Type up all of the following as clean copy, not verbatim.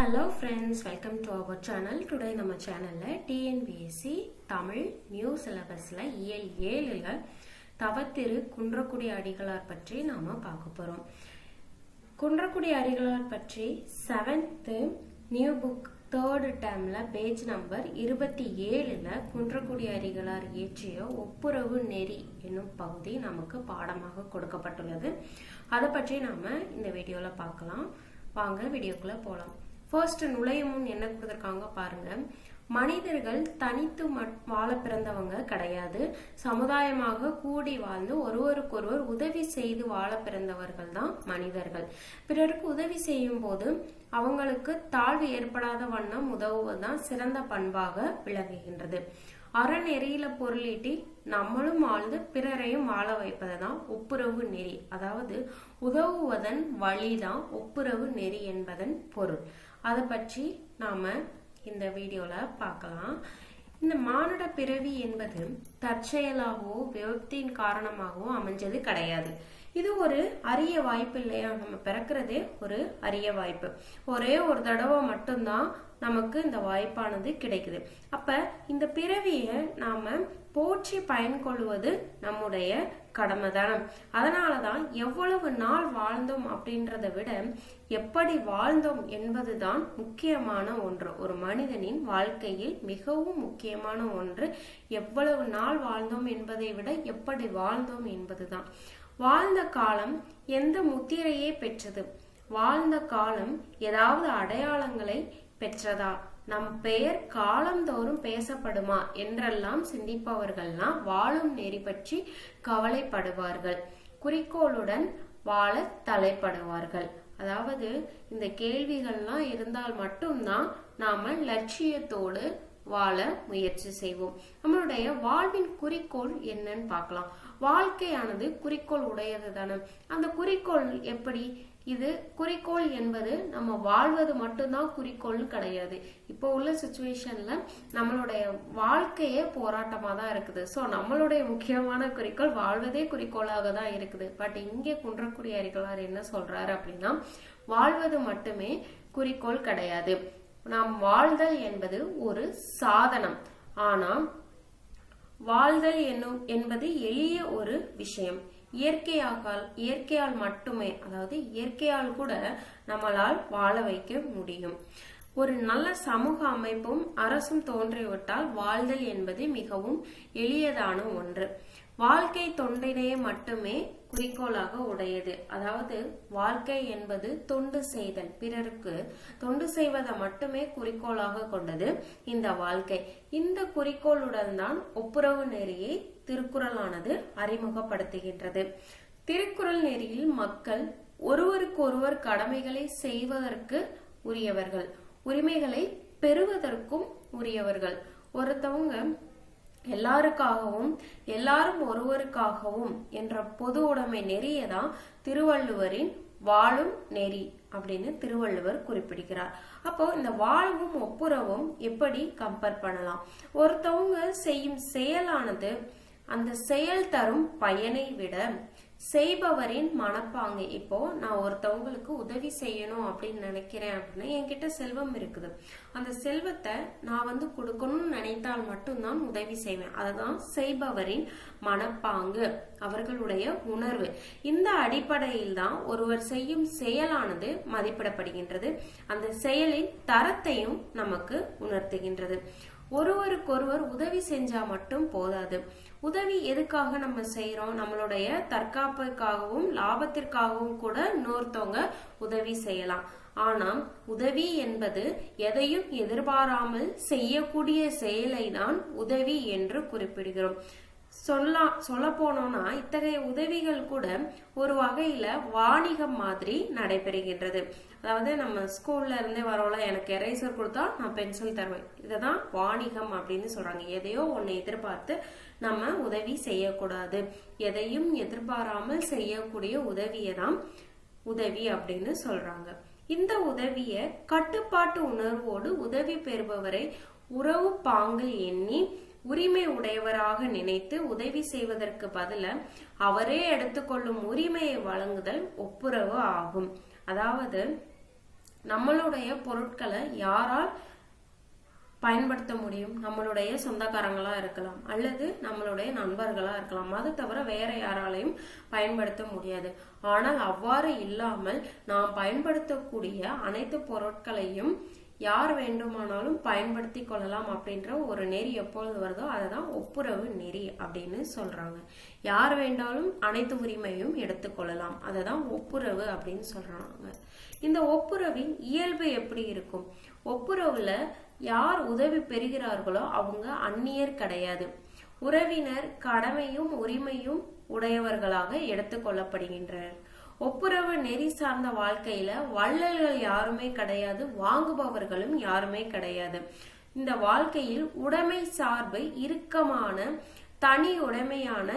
Hello friends, welcome to our channel. Today நம்ம சேனல்ல TNPSC Tamil new சிலபஸ்ல இயல் 7ல தவத்திரு குன்றக்குடி அடிகளார் பற்றி நாம பார்க்க போறோம். குன்றக்குடி அடிகளார் பற்றி 7th நியூ புக் 3rd termல பேஜ் நம்பர் 27ல குன்றக்குடி அடிகளார் இயற்றிய ஒப்புரவு நெறி என்னும் பகுதி நமக்கு பாடமாக கொடுக்கப்பட்டுள்ளது. அதை பற்றி நாம இந்த வீடியோல பார்க்கலாம். வாங்க வீடியோக்குள்ள போலாம். ஃபர்ஸ்ட் நுழையும் முன் என்ன கொடுத்திருக்காங்க பாருங்க. மனிதர்கள் தனித்து வாழ பிறந்தவங்க கிடையாது. சமுதாயமாக கூடி வாழ்ந்து ஒருவருக்கொருவர் உதவி செய்து வாழ பிறந்தவர்கள் தான் மனிதர்கள். பிறருக்கு உதவி செய்யும் போது அவங்களுக்கு தாழ்வு ஏற்படாத வண்ணம் உதவுவதுதான் சிறந்த பண்பாக விளங்குகின்றது. அறநெறியில பொருளீட்டி நம்மளும் வாழ்ந்து பிறரையும் வாழ வைப்பதுதான் ஒப்புரவு நெறி. அதாவது உதவுவதன் வழிதான் ஒப்புரவு நெறி என்பதன் பொருள். அதை பற்றி நாம இந்த வீடியோல பார்க்கலாம். இந்த மானுட பிறவி என்பது தற்செயலாகவோ விபத்தின் காரணமாகவோ அமைஞ்சது கிடையாது. இது ஒரு அரிய வாய்ப்பு இல்லையா? நம்ம பிறக்கிறதே ஒரு அரிய வாய்ப்பு. ஒரே ஒரு தடவை மட்டும்தான் நமக்கு இந்த வாய்ப்பானது கிடைக்குது. அப்ப இந்த பிறவிய நாம போற்றி பயன் கொள்வது நம்முடைய கடமைதான. அதனாலதான் எவ்வளவு நாள் வாழ்ந்தோம் அப்படின்றத விட எப்படி வாழ்ந்தோம் என்பதுதான் முக்கியமான ஒன்று. ஒரு மனிதனின் வாழ்க்கையில் மிகவும் முக்கியமான ஒன்று எவ்வளவு நாள் வாழ்ந்தோம் என்பதை விட எப்படி வாழ்ந்தோம் என்பதுதான். வாழ்ந்த காலம் எந்த முத்திரையே பெற்றது? வாழ்ந்த காலம் ஏதாவது அடையாளங்களை பெற்றதா? நம் பெயர் காலந்தோறும் பேசப்படுமா என்றெல்லாம் சிந்திப்பவர்கள்லாம் வாழும் நெறி பற்றி கவலைப்படுவார்கள். குறிக்கோளுடன் வாழ தலைப்படுவார்கள். அதாவது இந்த கேள்விகள்லாம் இருந்தால் மட்டும்தான் நாம லட்சியத்தோடு வாழ முயற்சி செய்வோம். நம்மளுடைய வாழ்வின் குறிக்கோள் என்னன்னு பார்க்கலாம். வாழ்க்கையானது குறிக்கோள் உடையது தானே. அந்த குறிக்கோள் எப்படி? இது குறிக்கோள் என்பது நம்ம வாழ்வது மட்டும்தான் குறிக்கோள் கிடையாது. இப்போ உள்ள சிச்சுவேஷன்ல நம்மளுடைய வாழ்க்கையே போராட்டமா தான் இருக்குது. சோ நம்மளுடைய முக்கியமான குறிக்கோள் வாழ்வதே குறிக்கோளாக தான் இருக்குது. பட் இங்கே குன்றக்குடி அடிகளார் என்ன சொல்றாரு அப்படின்னா, வாழ்வது மட்டுமே குறிக்கோள் கிடையாது. நாம் வாழ்தல் என்பது ஒரு சாதனம். ஆனா வாழ்தல் என்பது எளிய ஒரு விஷயம். இயற்கையால் மட்டுமே, அதாவது இயற்கையால் கூட நம்மளால் வாழ வைக்க முடியும். ஒரு நல்ல சமூக அமைப்பும் அரசும் தோன்றிவிட்டால் வாழ்தல் என்பது மிகவும் எளியதான ஒன்று. வாழ்க்கை தொண்டினையே மட்டுமே குறிக்கோளாக உடையது. அதாவது வாழ்க்கை என்பது தொண்டு செய்தல், பிறருக்கு தொண்டு செய்வதை மட்டுமே குறிக்கோளாக கொண்டது இந்த வாழ்க்கை. இந்த குறிக்கோளுடன் தான் ஒப்புரவு நெறியை திருக்குறளானது அறிமுகப்படுத்துகின்றது. திருக்குறள் நெறியில் மக்கள் ஒருவருக்கொருவர் கடமைகளை செய்வதற்கு உரியவர்கள், உரிமைகளை பெறுவதற்கும் உரியவர்கள். ஒருத்தவங்க எல்லாருக்காகவும் எல்லாரும் ஒருவருக்காகவும் என்ற பொது உடைமை நெறியதான் திருவள்ளுவரின் வாழும் நெறி அப்படின்னு திருவள்ளுவர் குறிப்பிடுகிறார். அப்போ இந்த வாழ்வும் ஒப்புரவும் எப்படி கம்பேர் பண்ணலாம்? ஒருத்தவங்க செய்யும் செயலானது அந்த செயல் தரும் பயனை விட செய்பவரின் மனப்பாங்கு. இப்போ நான் ஒருத்தவங்களுக்கு உதவி செய்யணும் அப்படின்னு நினைக்கிறேன் அப்படின்னா, என்கிட்ட செல்வம் இருக்குது. அந்த செல்வத்தை நான் கொடுக்கணும்னு நினைத்தால் மட்டும்தான் உதவி செய்வேன். அதுதான் செய்பவரின் மனப்பாங்கு, அவர்களுடைய உணர்வு. இந்த அடிப்படையில் தான் ஒருவர் செய்யும் செயலானது மதிப்பிடப்படுகின்றது. அந்த செயலின் தரத்தையும் நமக்கு உணர்த்துகின்றது. ஒருவருக்கொருவர் உதவி செஞ்சா மட்டும் போதாது. உதவி எதுக்காக நம்ம செய்யறோம்? நம்மளுடைய தற்காப்புக்காகவும் லாபத்திற்காகவும் கூட இன்னொருத்தவங்க உதவி செய்யலாம். ஆனா உதவி என்பது எதையும் எதிர்பாராமல் செய்யக்கூடிய செயலை தான் உதவி என்று குறிப்பிடுகிறோம். சொல்ல போனோம்னா இத்தகைய உதவிகள் கூட ஒரு வகையில வாணிகம் மாதிரி நடைபெறுகின்றது. அதாவது நம்ம ஸ்கூல்ல இருந்தே வரோம்ல, எனக்கு எரேசர் கொடுத்தா நான் பென்சில் தருவேன், இததான் வாணிகம் அப்படின்னு சொல்றாங்க. எதையோ ஒன்னு எதிர்பார்த்து நம்ம உதவி செய்யக்கூடாது. எதையும் எதிர்பாராமல் செய்யக்கூடிய உதவியதான் உதவி அப்படின்னு சொல்றாங்க. இந்த உதவிய கட்டுப்பாட்டு உணர்வோடு உதவி பெறுபவரை உறவு பாங்கில் எண்ணி உரிமை உடையவராக நினைத்து உதவி செய்வதற்கு பதில அவரே எடுத்துக்கொள்ளும் உரிமையை வழங்குதல் ஒப்புரவு ஆகும். அதாவது நம்மளுடைய பொருட்களை யாரால் பயன்படுத்த முடியும்? நம்மளுடைய சொந்தக்காரங்களா இருக்கலாம், அல்லது நம்மளுடைய நண்பர்களா இருக்கலாம். அது தவிர வேற யாராலையும் பயன்படுத்த முடியாது. ஆனால் அவ்வாறு இல்லாமல் நாம் பயன்படுத்தக்கூடிய அனைத்து பொருட்களையும் யார் வேண்டுமானாலும் பயன்படுத்தி கொள்ளலாம் அப்படின்ற ஒரு நெறி எப்பொழுது வருதோ அதுதான் ஒப்புரவு நெறி அப்படின்னு சொல்றாங்க. யார் வேண்டாலும் அனைத்து உரிமையும் எடுத்துக்கொள்ளலாம், அதுதான் ஒப்புரவு அப்படின்னு சொல்றாங்க. இந்த ஒப்புரவின் இயல்பு எப்படி இருக்கும்? ஒப்புரவுல யார் உதவி பெறுகிறார்களோ அவங்க அந்நியர் கிடையாது. உறவினர் கடமையும் உரிமையும் உடையவர்களாக எடுத்துக்கொள்ளப்படுகின்றனர். ஒப்புரவு நெறி சார்ந்த வாழ்க்கையில வள்ளல்கள் யாருமே கிடையாது, வாங்குபவர்களும் யாருமே கிடையாது. இந்த வாழ்க்கையில் உடைமை சார்பு இறுக்கமான தனி உடைமையான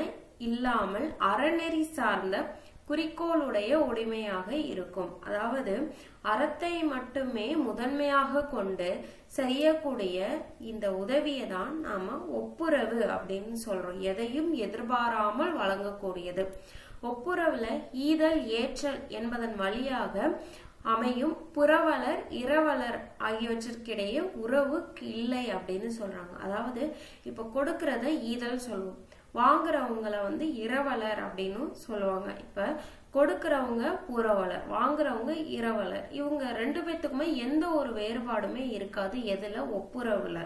இல்லாமல் அறநெறி சார்ந்த குறிக்கோளுடைய உடைமையாக இருக்கும். அதாவது அறத்தை மட்டுமே முதன்மையாக கொண்டு செய்யக்கூடிய இந்த உதவியை தான் நாம ஒப்புரவு அப்படின்னு சொல்றோம். எதையும் எதிர்பாராமல் வழங்கக்கூடியது. ஒப்புரவுல ஈதல் ஏற்றல் என்பதன் வழியாக அமையும் புறவலர் இரவலர் ஆகியவற்றிற்கிடையே உறவு இல்லை அப்படின்னு சொல்றாங்க. அதாவது இப்ப கொடுக்கறத ஈதல் சொல்லுவோம், வாங்குறவங்களை இரவலர் அப்படின்னு சொல்லுவாங்க. இப்ப கொடுக்கறவங்க புறவலர், வாங்குறவங்க இரவலர். இவங்க ரெண்டு பேத்துக்குமே எந்த ஒரு வேறுபாடுமே இருக்காது. எதுல? ஒப்புரவுல.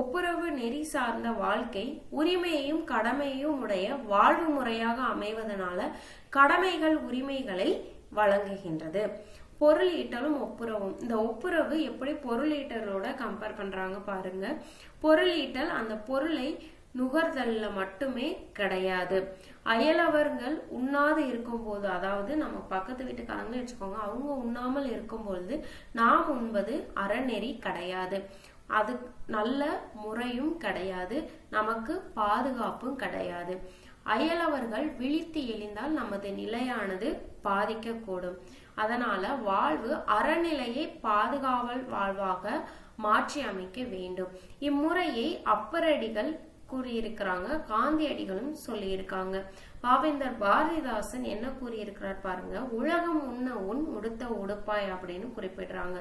ஒப்புரவு நெறி சார்ந்த வாழ்க்கை உரிமையையும் கடமையையும் உடைய வாழ்வு முறையாக அமைவதனால கடமைகள் உரிமைகளை வழங்குகின்றது. பொருள் ஈட்டலும் ஒப்புரவும். இந்த ஒப்புரவு எப்படி பொருள் ஈட்டலோட கம்பேர் பண்றாங்க பாருங்க. பொருள் ஈட்டல் அந்த பொருளை நுகர்தல்ல மட்டுமே கிடையாது. அயலவர்கள் உண்ணாது இருக்கும் போது, அதாவது நம்ம பக்கத்து வீட்டுக்காரங்களே வச்சுக்கோங்க, அவங்க உண்ணாமல் இருக்கும் பொழுது நாம் உண்பது அறநெறி கிடையாது. அது நல்ல முறையும் கிடையாது, நமக்கு பாதுகாப்பும் கிடையாது. அயலவர்கள் விழித்து எழுந்தால் நமது நிலையானது பாதிக்க கூடும். அதனால வாழ்வு அறநிலையை பாதுகாவல் வாழ்வாக மாற்றி அமைக்க வேண்டும். இம்முறையை அப்பரடிகள் கூறியிருக்கிறாங்க, காந்தியடிகளும் சொல்லியிருக்காங்க. பாவேந்தர் பாரதிதாசன் என்ன கூறியிருக்கிறார் பாருங்க. உலகம் உண்ண உன் உடுத்த உடுப்பாய் அப்படின்னு குறிப்பிடுறாங்க.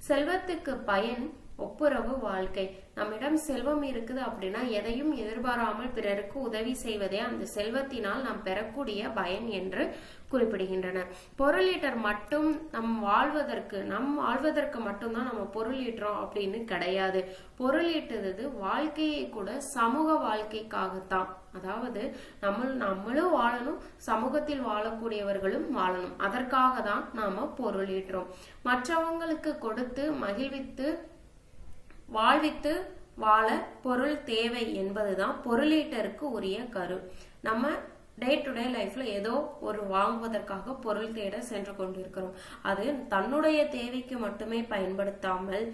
செல்வத்துக்கு பயன் ஒப்புரவு வாழ்க்கை. நம்மிடம் செல்வம் இருக்குது அப்படின்னா எதையும் எதிர்பாராமல் பிறருக்கு உதவி செய்வதே அந்த செல்வத்தினால் நாம் பெறக்கூடிய பயன் என்று குறிப்பிடுகின்றனர். பொருளீட்டர் மட்டும் நம் வாழ்வதற்கு மட்டும்தான் நம்ம பொருளீட்டுறோம் அப்படின்னு கிடையாது. பொருளீட்டுறது வாழ்க்கையை கூட சமூக வாழ்க்கைக்காகத்தான். அதாவது நம்மளும் வாழணும், சமூகத்தில் வாழக்கூடியவர்களும் வாழணும். அதற்காக தான் நாம பொருளீட்டுறோம். மற்றவங்களுக்கு கொடுத்து மகிழ்வித்து வாழ்வித்து வாழ பொருள் தேவை என்பதுதான் பொருளீட்டருக்கு உரிய கரு. நம்ம டே டு டே லைஃப்ல ஏதோ ஒரு வாங்குவதற்காக பொருள் தேட சென்று கொண்டிருக்கிறோம். அது தன்னுடைய தேவைக்கு மட்டுமே பயன்படுத்தாமல்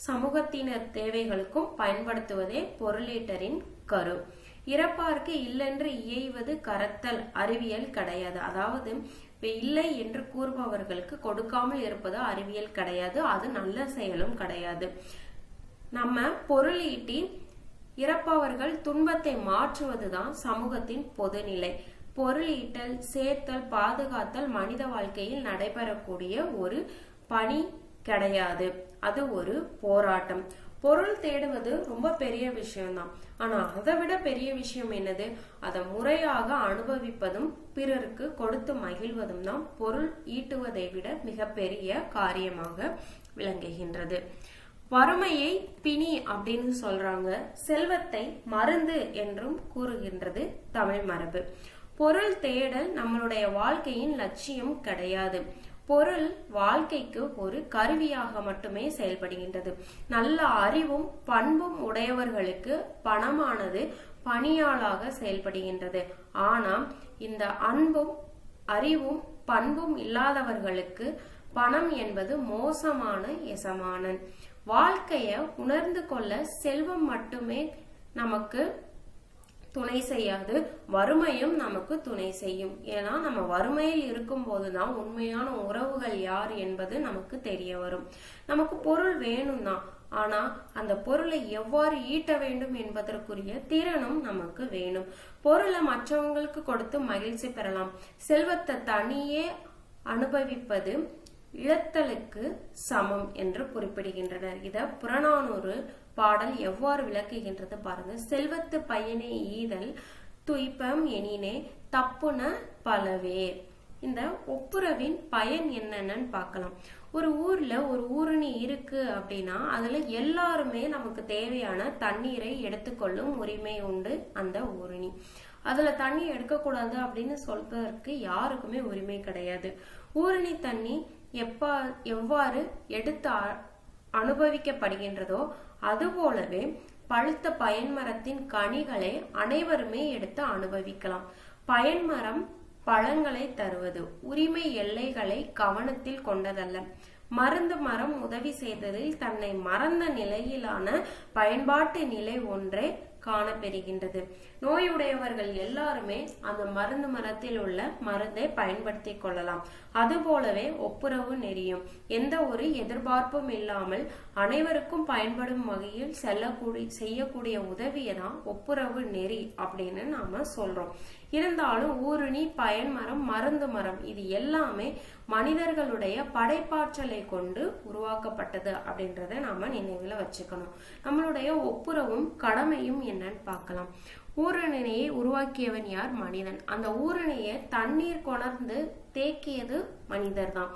சமூகத்தினர் தேவைகளுக்கும் பயன்படுத்துவதே பொருளீட்டரின் கரு. இறப்பார்க்கு இல்லென்று இயைவது கரத்தல் அறிவியல் கிடையாது. அதாவது இல்லை என்று கூறுபவர்களுக்கு கொடுக்காமல் இருப்பது அறிவியல் கிடையாது, அது நல்ல செயலும் கிடையாது. நம்ம பொருள் ஈட்டி இறப்பவர்கள் துன்பத்தை மாற்றுவதுதான் சமூகத்தின் பொதுநிலை. பொருள் ஈட்டல், சேர்த்தல், பாதுகாத்தல் மனித வாழ்க்கையில் நடைபெறக்கூடிய ஒரு பணி கிடையாது, அது ஒரு போராட்டம். பொருள் தேடுவது ரொம்ப பெரிய விஷயம்தான். ஆனா அதை விட பெரிய விஷயம் என்னது? அதை முறையாக அனுபவிப்பதும் பிறருக்கு கொடுத்து மகிழ்வதும் தான் பொருள் ஈட்டுவதை விட மிகப்பெரிய காரியமாக விளங்குகின்றது. வறுமையை பிணி அப்படின்னு சொல்றாங்க, செல்வத்தை மருந்து என்றும் கூறுகின்றது தமிழ் மரபு. பொருள் தேடல் நம்மளுடைய வாழ்க்கையின் லட்சியம் கிடையாது. பொருள் வாழ்க்கைக்கு ஒரு கருவியாக மட்டுமே செயல்படுகின்றது. நல்ல அறிவும் பண்பும் உடையவர்களுக்கு பணமானது பணியாளாக செயல்படுகின்றது. ஆனால் இந்த அன்பும் அறிவும் பண்பும் இல்லாதவர்களுக்கு பணம் என்பது மோசமான எசமானன். வாழ்க்கைய உணர்ந்து கொள்ள செல்வம் மட்டுமே நமக்கு துணை செய்யாது, வறுமையும் நமக்கு துணை செய்யும். ஏன்னா நம்ம வறுமையில் இருக்கும் போதுதான் உண்மையான உறவுகள் யார் என்பது நமக்கு தெரிய வரும். நமக்கு பொருள் வேணும் தான், ஆனா அந்த பொருளை எவ்வாறு ஈட்ட வேண்டும் என்பதற்குரிய திறனும் நமக்கு வேணும். பொருளை மற்றவங்களுக்கு கொடுத்து மகிழ்ச்சி பெறலாம். செல்வத்தை தனியே அனுபவிப்பது இழத்தலுக்கு சமம் என்று குறிப்பிடுகின்றனர். இத புறநானூறு பாடல் எவ்வாறு விளக்குகின்றது பாருங்க. செல்வத்து பயனே ஈதல் துய்பம் எனினே தப்புன பலவே. இந்த ஒப்புரவின் பயன் என்னன்னு பார்க்கலாம். ஒரு ஊர்ல ஒரு ஊரணி இருக்கு அப்படின்னா அதுல எல்லாருமே நமக்கு தேவையான தண்ணீரை எடுத்துக்கொள்ளும் உரிமை உண்டு. அந்த ஊரணி அதுல தண்ணி எடுக்கக்கூடாது அப்படின்னு சொல்வதற்கு யாருக்குமே உரிமை கிடையாது. ஊரணி தண்ணி எவ்வாறு எடுத்து அனுபவிக்கப்படுகின்றதோ அதுபோலவே பழுத்த பயன்மரத்தின் கனிகளை அனைவருமே எடுத்து அனுபவிக்கலாம். பயன்மரம் பழங்களை தருவது உரிமை எல்லைகளை கவனத்தில் கொண்டதல்ல. மருந்து மரம் உதவி செய்ததில் தன்னை மறந்த நிலையிலான பயன்பாட்டு நிலை ஒன்றே காணப்பெறுகின்றது. நோயுடையவர்கள் எல்லாருமே அந்த மருந்து மரத்தில் உள்ள மருந்தை பயன்படுத்தி கொள்ளலாம். அதுபோலவே ஒப்புரவு நெறியும் எந்த ஒரு எதிர்பார்ப்பும் இல்லாமல் அனைவருக்கும் பயன்படும் வகையில் செய்யக்கூடிய உதவியதான் ஒப்புரவு நெறி அப்படின்னு நாம சொல்றோம். இருந்தாலும் ஊருணி, பயன்மரம், மருந்து மரம் இது எல்லாமே மனிதர்களுடைய படைப்பாற்றலை கொண்டு உருவாக்கப்பட்டது அப்படின்றத நாம நினைவுல வச்சுக்கணும். நம்மளுடைய ஒப்புரவும் கடமையும் என்னன்னு பார்க்கலாம். ஊரணியை உருவாக்கியவன் யார்? மனிதன். அந்த ஊரணியை தண்ணீர் கொணர்ந்து தேக்கியது மனிதர் தான்.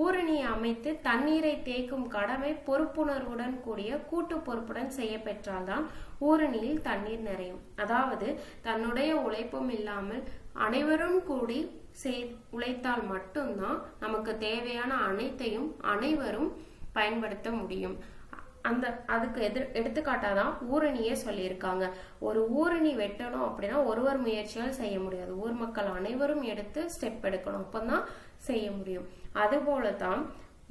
ஊரணியை அமைத்து தண்ணீரை தேக்கும் கடமை பொறுப்புணர்வுடன் கூடிய கூட்டு பொறுப்புடன் செய்ய பெற்றால்தான் ஊரணியில் தண்ணீர் நிறையும். அதாவது தன்னுடைய உழைப்பும் இல்லாமல் அனைவரும் கூடி உழைத்தால் மட்டும்தான் நமக்கு தேவையான அனைத்தையும் அனைவரும் பயன்படுத்த முடியும். அதுக்கு எடுத்துக்காட்டாதான் ஊரணியே சொல்லியிருக்காங்க. ஒரு ஊரணி வெட்டணும் அப்படின்னா ஒருவர் முயற்சியால் செய்ய முடியாது. ஊர் மக்கள் அனைவரும் எடுத்து ஸ்டெப் எடுக்கணும், அப்பதான் செய்ய முடியும். அதுபோலதான்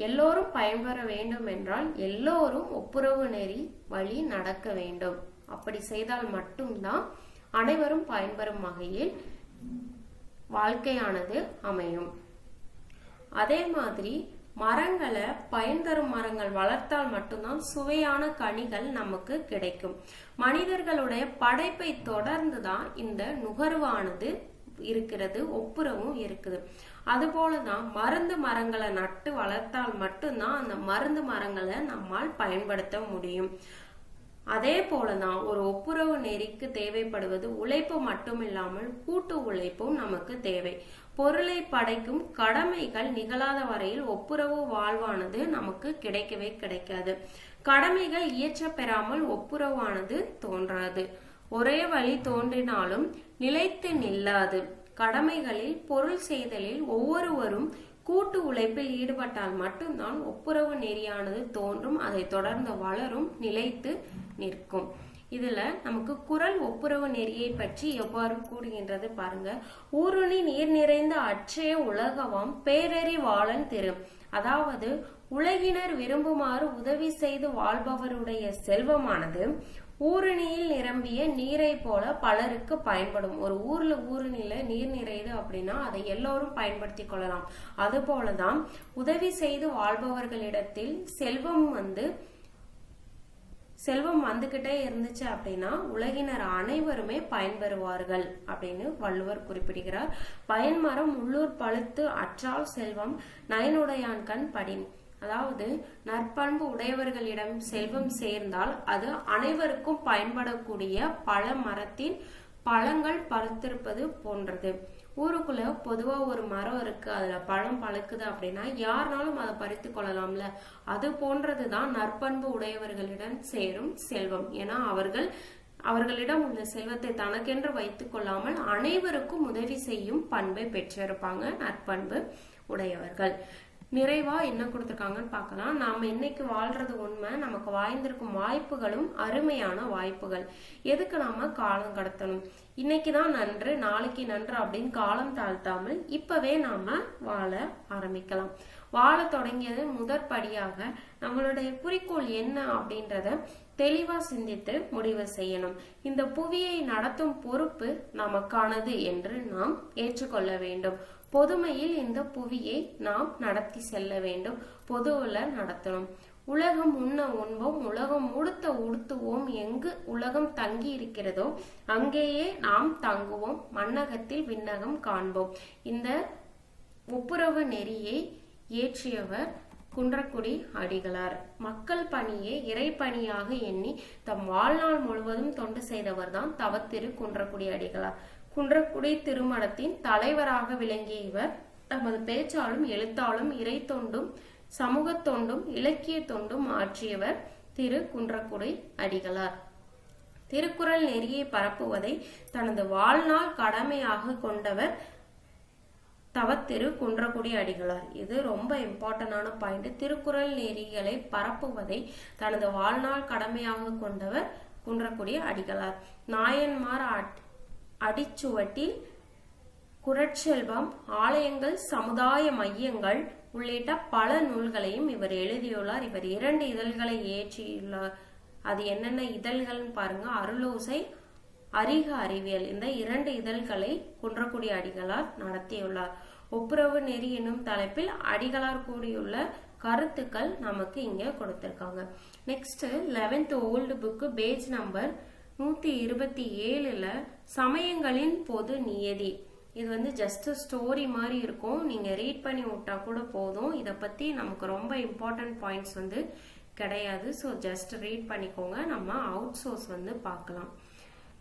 எல்லோரும் பயன்பெற வேண்டும் என்றால் எல்லோரும் ஒப்புரவு நெறி வழி நடக்க வேண்டும். அப்படி செய்தால் மட்டும்தான் அனைவரும் பயன்பெறும் வகையில் வாழ்க்கையானது அமையும். அதே மாதிரி மரங்களை பயன் தரும் மரங்கள் வளர்த்தால் மட்டும்தான் சுவையான கனிகள் நமக்கு கிடைக்கும். மனிதர்களுடைய படைப்பை தொடர்ந்துதான் இந்த நுகர்வானது இருக்கிறது, ஒப்புரவும் இருக்குது. அதுபோலதான் மருந்து மரங்களை நட்டு வளர்த்தால் மட்டும்தான் அந்த மருந்து மரங்களை நம்மால் பயன்படுத்த முடியும். அதே போலதான் ஒரு ஒப்புரவு நெறிக்கு தேவைப்படுவது உழைப்பு மட்டுமில்லாமல் கூட்டு உழைப்பும் நமக்கு தேவை. பொருளை படைக்கும் கடமைகள் நிகழாத வரையில் ஒப்புரவு வாழ்வானது நமக்கு கிடைக்கவே கிடைக்காது. கடமைகள் இயற்ற பெறாமல் ஒப்புரவானது தோன்றாது. ஒரே வழி தோன்றினாலும் நிலைத்து நில்லாது. கடமைகளில் பொருள் செய்தலில் ஒவ்வொருவரும் கூட்டு உழைப்பில் ஈடுபட்டால் மட்டும்தான் ஒப்புரவு நெறியானது தோன்றும், அதை தொடர்ந்து வளரும், நிலைத்து நிற்கும். இதுல நமக்கு குறள் ஒப்புரவு நெறியை பற்றி எவ்வாறு கூறுகின்றது பாருங்க. ஊருணி நீர் நிறைந்த அற்றைய உலகவாம் பேரறிவாளன் திரு. அதாவது உலகினர் விரும்புமாறு உதவி செய்து வாழ்பவருடைய செல்வமானது ஊருணியில் நிரம்பிய நீரை போல பலருக்கு பயன்படும். ஒரு ஊருணில நீர் நிறையுது அப்படின்னா அதை எல்லோரும் பயன்படுத்தி கொள்ளலாம். அது போலதான் உதவி செய்து வாழ்பவர்களிடத்தில் செல்வம் வந்துகிட்டே இருந்துச்சு அப்படின்னா உலகினர் அனைவருமே பயன்பெறுவார்கள் அப்படின்னு வள்ளுவர் குறிப்பிடுகிறார். பயன்மரம் உள்ளூர் பழுத்து அற்றால் செல்வம் நயனுடையான் கண் படின். அதாவது நற்பண்பு உடையவர்களிடம் செல்வம் சேர்ந்தால் அது அனைவருக்கும் பயன்படக்கூடிய பல மரத்தின் பழங்கள் பழுத்திருப்பது போன்றது. ஊருக்குள்ள பொதுவா ஒரு மரம் இருக்கு, அதுல பழம் பழுக்குது அப்படின்னா யாருனாலும் அதை பறித்து கொள்ளலாம்ல. அது போன்றதுதான் நற்பண்பு உடையவர்களிடம் சேரும் செல்வம். ஏன்னா அவர்களிடம் உள்ள செல்வத்தை தனக்கென்று வைத்துக் கொள்ளாமல் அனைவருக்கும் உதவி செய்யும் பண்பை பெற்றிருப்பாங்க நற்பண்பு உடையவர்கள். நிறைவா என்ன கொடுத்திருக்காங்கன்னு பார்க்கலாம். நாம இன்னைக்கு வாழ்றது உண்மை, நமக்கு வாய்ந்திருக்கும் வாய்ப்புகளும் அருமையான வாய்ப்புகள். எதுக்கு நாம காலம் கடத்தணும்? இன்னைக்குதான் நன்று நாளைக்கு நன்று அப்படின்னு காலம் தாழ்த்தாமல் இப்பவே நாம வாழ ஆரம்பிக்கலாம். வாழ தொடங்கியது முதற்படியாக நம்மளுடைய குறிக்கோள் என்ன அப்படின்றத தெளிவா சிந்தித்து முடிவு செய்யணும். இந்த புவியை நடத்தும் பொறுப்பு நமக்கானது என்று நாம் ஏற்றுக்கொள்ள வேண்டும். பொதுமையில் இந்த புவியை நாம் நடத்தி செல்ல வேண்டும், பொதுவுல நடத்தணும். உலகம் உண்ண உண்போம், உலகம் உடுத்த உடுத்துவோம். எங்கு உலகம் தங்கி இருக்கிறதோ அங்கேயே நாம் தங்குவோம், மண்ணகத்தில் விண்ணகம் காண்போம். இந்த ஒப்புரவு நெறியை இயற்றியவர் குன்றக்குடி அடிகளார். மக்கள் பணியை இறைப்பணியாக எண்ணி தம் வாழ்நாள் முழுவதும் தொண்டு செய்தவர் தான் தவத்திரு குன்றக்குடி அடிகளார். குன்றக்குடி திருமணத்தின் தலைவராக விளங்கிய இவர் தமது பேச்சாலும் எழுத்தாலும் இறை தொண்டும் சமூக தொண்டும் இலக்கிய தொண்டும் ஆற்றியவர் திரு குன்றக்குடி அடிகளார். திருக்குறள் நெறியை பரப்புவதை தனது வாழ்நாள் கடமையாக கொண்டவர் தவத்திரு குன்றக்குடி அடிகளார். இது ரொம்ப இம்பார்ட்டன்டான பாயிண்ட். திருக்குறள் நெறிகளை பரப்புவதை தனது வாழ்நாள் கடமையாக கொண்டவர் குன்றக்குடி அடிகளார். நாயன்மார் அடிச்சுவட்டில் குறட்செல்வம், ஆலயங்கள், சமுதாய மையங்கள் உள்ளிட்ட பல நூல்களையும் இவர் எழுதியுள்ளார். இவர் 2 இதழ்களை இயற்றியுள்ளார். அது என்னென்ன இதழ்கள்னு பாருங்க. அருளோசை, அறிக அறிவியல், இந்த 2 இதழ்களை குன்றக்குடி அடிகளார் நடத்தியுள்ளார். ஒப்புரவு நெறி என்னும் தலைப்பில் அடிகளார் கூடியுள்ள கருத்துக்கள் நமக்கு இங்க கொடுத்திருக்காங்க. Next 11th old book page number 127ல சமயங்களின் பொது நியதி. இது வந்து ஜஸ்ட் ஸ்டோரி மாதிரி இருக்கும். நீங்க ரீட் பண்ணி விட்டா கூட போதும். இதை பத்தி நமக்கு ரொம்ப இம்பார்ட்டன்ட் பாயிண்ட்ஸ் வந்து கிடையாது. ஸோ ஜஸ்ட் ரீட் பண்ணிக்கோங்க. நம்ம அவுட் சோர்ஸ் வந்து பார்க்கலாம்.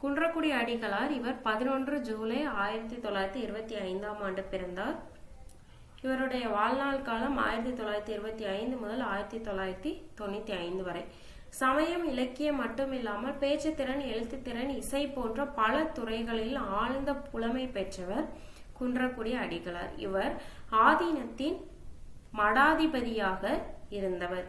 குன்றக்குடி அடிகளார் இவர் 11 ஜூலை 1925 பிறந்தார். இவருடைய வாழ்நாள் காலம் 1925 முதல் 1995 வரை. சமயம், இலக்கியம் மட்டுமில்லாமல் பேச்சுத்திறன், எழுத்துத்திறன், இசை போன்ற பல துறைகளில் ஆழ்ந்த புலமை பெற்றவர் குன்றக்குடி அடிகளார். இவர் ஆதீனத்தின் மடாதிபதியாக இருந்தவர்.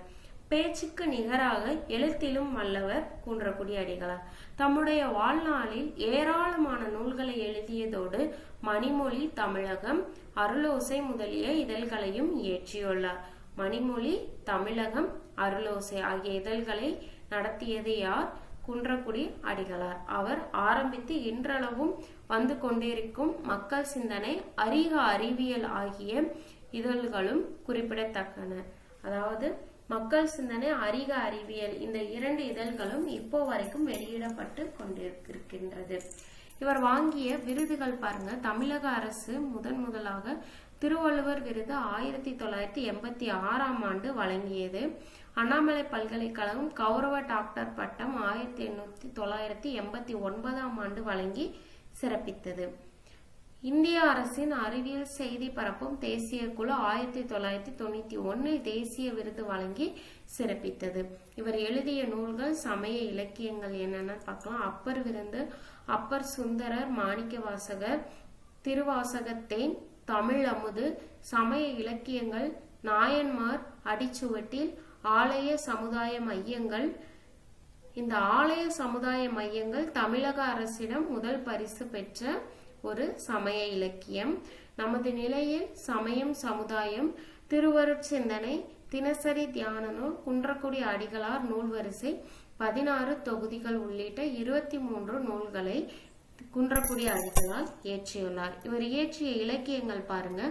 பேச்சுக்கு நிகராக எழுத்திலும் வல்லவர் குன்றக்குடி அடிகளார். தம்முடைய வாழ்நாளில் ஏராளமான நூல்களை எழுதியதோடு மணிமொழி, தமிழகம், அருளோசை முதலிய இதழ்களையும் இயற்றியுள்ளார். மணிமொழி, தமிழகம், அருளோசை ஆகிய இதழ்களை நடத்தியது யார்? குன்றக்குடி அடிகளார். அவர் ஆரம்பித்து இன்றளவும் வந்து கொண்டிருக்கும் மக்கள் சிந்தனை, அறிக அறிவியல் ஆகிய இதழ்களும் குறிப்பிடத்தக்கன. அதாவது மக்கள் சிந்தனை, அறிக அறிவியல் இந்த 2 இதழ்களும் இப்போ வரைக்கும் வெளியிடப்பட்டு கொண்டிருக்கின்றது. இவர் வாங்கிய விருதுகள் பாருங்க. தமிழக அரசு முதலாக திருவள்ளுவர் விருது 1986 வழங்கியது. அண்ணாமலை பல்கலைக்கழகம் கௌரவ டாக்டர் பட்டம் 1989 வழங்கி சிறப்பித்தது. இந்திய அரசின் அறிவியல் செய்தி பரப்பும் தேசிய குழு 1991 தேசிய விருது வழங்கி சிறப்பித்தது. இவர் எழுதிய நூல்கள் சமய இலக்கியங்கள் என்னென்ன பார்க்கலாம். அப்பர் விருந்து, அப்பர் சுந்தரர், மாணிக்கவாசகர், திருவாசகத்தேன், தமிழ் அமுது, சமய இலக்கியங்கள், நாயன்மார் அடிச்சுவட்டில், ஆலய சமுதாய மையங்கள். இந்த ஆலய சமுதாய மையங்கள் தமிழக அரசிடம் முதல் பரிசு பெற்ற ஒரு சமய இலக்கியம். நமது நிலையில் சமயம், சமுதாயம், திருவருட்சிந்தனை, தினசரி தியான நூல், குன்றக்குடி அடிகளார் நூல் வரிசை 16 தொகுதிகள் உள்ளிட்ட 23 நூல்களை குன்றக்குடி அடிகளார் இயற்றியுள்ளார். இவர் இயற்றிய இலக்கியங்கள் பாருங்க.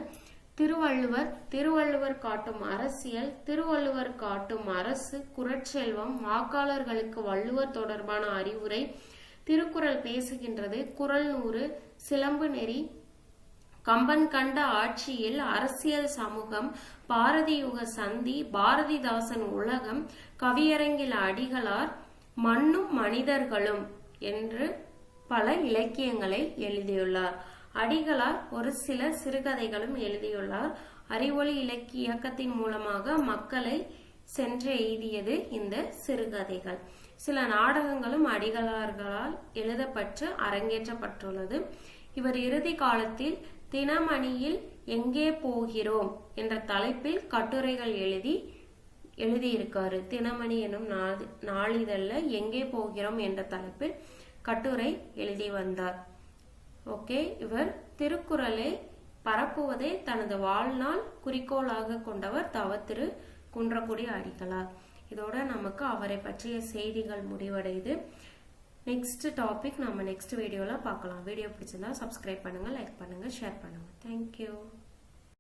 திருவள்ளுவர் காட்டும் அரசியல், திருவள்ளுவர் காட்டும் அரசு, குறட்செல்வம், வாக்காளர்களுக்கு வள்ளுவர் தொடர்பான அறிவுரை, திருக்குறள் பேசுகின்றது, குறள் 100, சிலம்பு நெறி, கம்பன் கண்ட ஆட்சியில், அரசியல் சமூகம், பாரதியுக சந்தி, பாரதிதாசன் உலகம், கவியரங்கில் அடிகளார், மண்ணும் மனிதர்களும் என்று பல இலக்கியங்களை எழுதியுள்ளார். அடிகளார் ஒரு சில சிறுகதைகளும் எழுதியுள்ளார். அறிவொளி இலக்கிய இயக்கத்தின் மூலமாக மக்களை சென்று எய்தியது இந்த சிறுகதைகள். சில நாடகங்களும் அடிகளார்களால் எழுதப்பட்டு அரங்கேற்றப்பட்டுள்ளது. இவர் இறுதி காலத்தில் தினமணியில் எங்கே போகிறோம் என்ற தலைப்பில் கட்டுரைகள் எழுதியிருக்காரு. தினமணி எனும் நாளிதழ்ல எங்கே போகிறோம் என்ற தலைப்பில் கட்டுரை எழுதி வந்தார். ஓகே, இவர் திருக்குறளை பரப்புவதை தனது வாழ்நாள் குறிக்கோளாக கொண்டவர் தவத்திரு குன்றக்குடி அடிகளார். இதோட நமக்கு அவரை பற்றிய செய்திகள் முடிவடையுது. நெக்ஸ்ட் டாபிக் நம்ம நெக்ஸ்ட் வீடியோல பார்க்கலாம். வீடியோ பிடிச்சிருந்தா சப்ஸ்கிரைப் பண்ணுங்க, லைக் பண்ணுங்க, ஷேர் பண்ணுங்க. தேங்க்யூ.